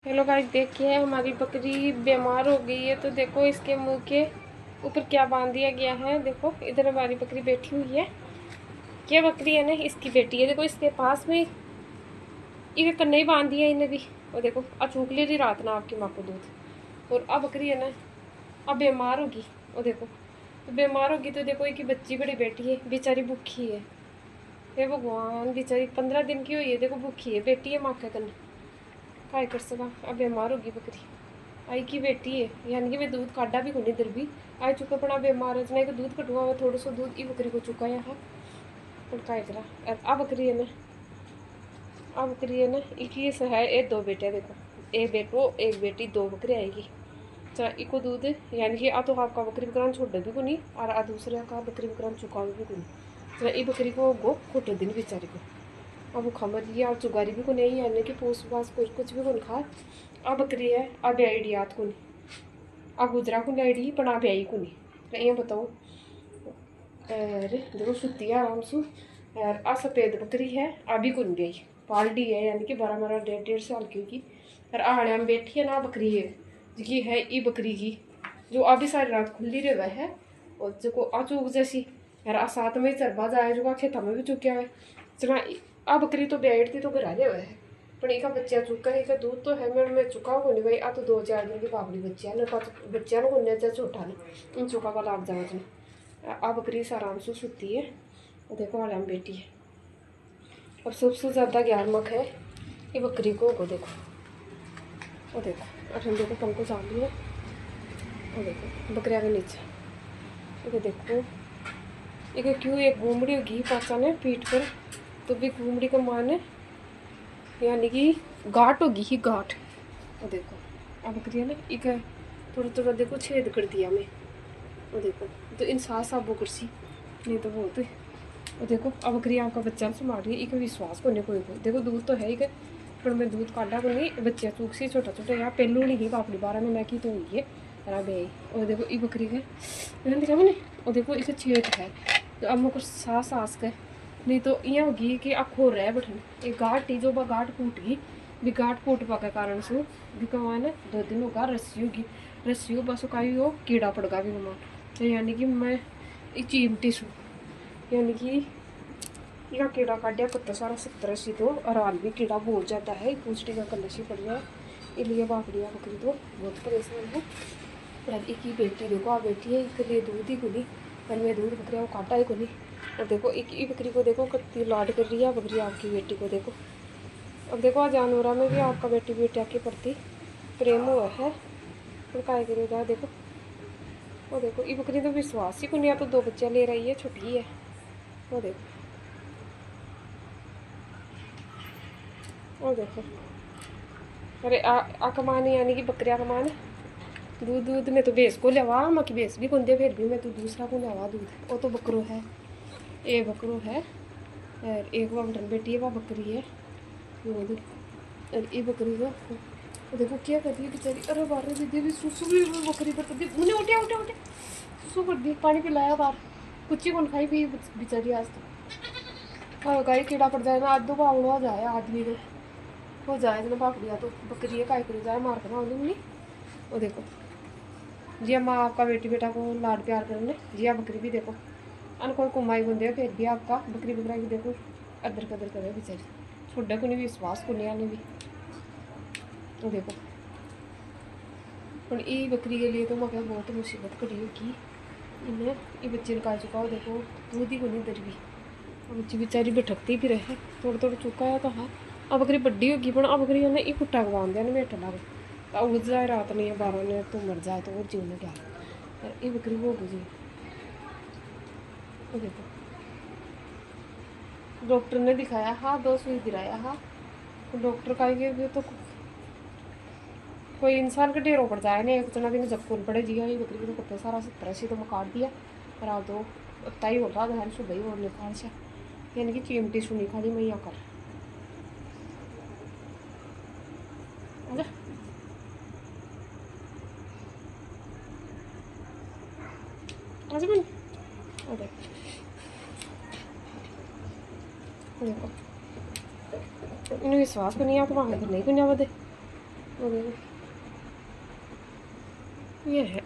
Hello guys, देखिए हमारी बकरी बीमार हो गई है। तो देखो इसके मुंह के ऊपर क्या बांध दिया गया है। देखो इधर हमारी बकरी बैठी हुई है। ये बकरी है ना, इसकी बेटी है। देखो इसके पास में ये कन्ने ही बांध दिया इन्हें भी। और देखो अचूक ले रही रात ना आपकी माँ को दूध। और अब बकरी है ना, अब बीमार होगी। और देखो तो बीमार होगी तो देखो एक बच्ची बड़ी बेटी है, बेचारी भूखी है। हे भगवान, बेचारी 15 दिन की हुई है। देखो भूखी है, बेटी है माँ के कन्ने, काय कर सका। अब बीमार होगी बकरी। आई की बेटी है, यानी कि मैं दूध काटा भी कोनी इधर भी आई चुका पड़ा बीमार है। को दूध कटवा हुआ थोड़ा सा दूध ई बकरी को चुका यहाँ पर काय करा। अब बकरी है ना, अब बकरी है ना, एक ये है ये दो बेटे। देखो एक बेटो एक बेटी, दो बकरी आएगी। चला इको दूध यानी कि आ तो आपका बकरी बकरान छोड़ भी को नहीं, और आ दूसरे का बकरी बकरान चुका भी को नहीं। चला ई बकरी को गो खोटे दिन बेचारी को अब खमर लिया और चुगारी भी को नहीं, यानी कि पोस पास कुछ भी कौन खा। अब बकरी है अब आईडी याद को नहीं, अब गुजरा को आईडी पण आप आई को नहीं। ये बताओ अरे देखो सुती है आराम से। और आ सफ़ेद बकरी है अभी कौन गई, पाल्टी है यानी कि 12 डेढ़ साल की होगी। और आड़िया में बैठी है ना बकरी है जी है ई बकरी की, जो अभी सारी रात खुली रहे है। और जो आ चूक जैसी यार आ साथ में चरबा जाए जो खेता में भी चुक्या है। चला आ बकरी तो बैठ थी तो घर आ हुआ है, पर एक बच्चा चुका है। एक दूध तो है मैं चुका हो नहीं भाई। आ तो 2-4 दिन की बाबड़ी बच्चिया ने बच्चा को चाहे छोटा ने इन चुका का लाग जाओ। आ बकरी से आराम से सुती है। और देखो आराम बेटी है। और सबसे ज़्यादा ज्ञानमक है ये बकरी को देखो। वो देखो अठन देखो पंखो चाल रही है। वो देखो बकरिया के नीचे ये देखो एक क्यों एक घूमड़ी होगी पाचा ने पीठ पर, तो भी घूमड़ी का मान यानी कि गांठ होगी ही गांठ। वो देखो अब बकरी है ना, एक थोड़ा थोड़ा देखो छेद कर दिया मैं। वो देखो तो इंसान साबो कुर्सी नहीं तो बहुत। वो देखो अब बकरी आपका बच्चा संभाल रही है, एक विश्वास को नहीं कोई देखो दूध तो है ही, पर मैं दूध काटा को नहीं। बच्चा चूक सी छोटा छोटा यहाँ पहलू नहीं गई पापड़ी 12 में मैं की तो हुई है बे। और देखो ये बकरी के मैंने देखा मैंने। और देखो इसे छेद है तो अब मैं कुछ सांस सांस के नहीं तो ये होगी कि आखो रह बैठन एक गाठ जो गाठ फूट गई भी। गाठ फूटवा के कारण से भी कमान 2 दिन होगा रस्सी होगी। रस्सी हो बस का हो कीड़ा पड़गा भी कमान। तो यानी कि मैं चिमटी सू यानी कि यह कीड़ा काटिया कत्ता सारा 70-80 तो और हाल भी कीड़ा बहुत ज़्यादा है। पूछने का कलशी पड़ रहा है इसलिए बापड़िया बकरी तो बहुत परेशान है। और एक ही बेटी देखो आ बेटी है, एक लिए दूध ही खुली कल मैं दूध बकरिया को काटा ही खुली। और देखो एक ही बकरी को देखो कत्ती लाड कर रही है बकरी आपकी बेटी को देखो। अब देखो आ जानवरों में भी आपका बेटी बेटिया के प्रति प्रेम हुआ है, तो काय करेगा। देखो वो देखो ये बकरी तो विश्वास ही को नहीं, तो 2 बच्चे ले रही है छोटी है। वो देखो वो देखो अरे आ कमान यानी कि बकरिया कमान दूध दूध में तो भैंस को लेवा मकी भैंस भी कौन दे, फिर भी मैं तो दूसरा को लेवा दूध। वो तो बकरो है, ये बकरो है। और एक वह बटन बेटी है वह बकरी है दूध। और ये बकरी को देखो क्या कर रही है बेचारी। अरे बार दीदी भी सुसु भी बकरी पर कर दी उन्हें उठे उठे उठे सुसु कर दी पानी पिलाया बार कुछ ही कौन खाई भी बेचारी आज तो। और गाय कीड़ा पड़ जाए ना आज दो बावड़ा हो जाए आदमी को हो जाए ना पापड़िया तो बकरी है काय कर जाए मार कर नहीं। वो देखो जी माँ आपका बेटी बेटा को लाड प्यार करने जी बकरी भी देखो अन कोई कुमाई बुंदे फिर भी आपका बकरी बकरा भी देखो अदर कदर करे बेचारी छोटे को नहीं विश्वास को नहीं आने भी। तो देखो पर ये बकरी के लिए तो मैं बहुत मुसीबत करी होगी इन्हें ये बच्चे निकाल चुका हो। देखो दूध ही को नहीं दर भी बच्ची बेचारी भटकती भी रहे थोड़ा थोड़ा चुका है तो हाँ। अब बकरी बड्डी होगी पर अब बकरी ने ये कुट्टा गवान दिया मेट लाग उग जाए रात नहीं है 12 ने तो मर जाए तो वो जीवन क्या ये बकरी वो होगी जी। तो देखो डॉक्टर ने दिखाया हाँ 2 सुई दिलाया हाँ, तो डॉक्टर का ये तो कोई इंसान का ढेरों पड़ जाए नहीं एक जना दिन जब कौन पड़े जी। ये बकरी को तो कत्ते सारा 70-80 तो मैं काट दिया पर आ दो उतना ही होता है सुबह ही और निकाल से यानी कि चिमटी सुनी खाली मैं यहाँ कर आजा। आजा मैं देखो इन्हें विश्वास को नहीं आता वहाँ नहीं को नहीं आवा दे। और ये है।